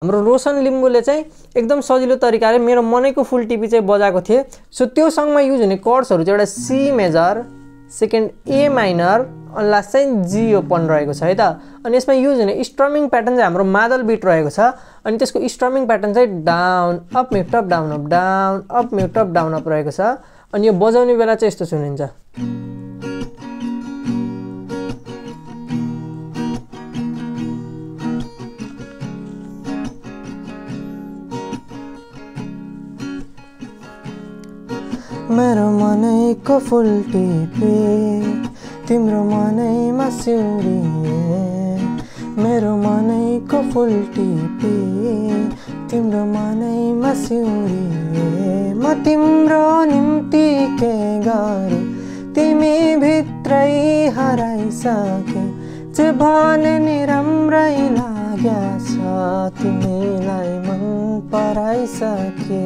हाम्रो रोशन लिम्बूले चाहिँ एकदम सजिलो तरिकाले मेरो मनैको फुल टिपी चाहिँ बजाएको थिए। सो त्यो सङमा युज हुने कर्ड्सहरू चाहिँ एउटा C major, second A minor, अनि लास्ट चाहिँ जी ओपन रहेको छ है त। अनि यसमा युज हुने स्ट्रमिङ प्याटर्न चाहिँ हाम्रो मादल बिट रहेको छ। अनि त्यसको स्ट्रमिङ प्याटर्न चाहिँ down up mute up down up down up mute up down up रहेको छ। अनि यो बजाउने बेला चाहिँ यस्तो सुनिन्छ। मेरो मनैको फुल टिपे तिम्रो मनैमा सिउरिए, मेरो मनैको फुल टिपे तिम्रो मनैमा सिउरिए। म तिम्रो निम्ति के गरौँ तिमी भित्रै हराइसके, जे भने नि राम्रै लाग्या छ तिमीलाई मन पराइसके।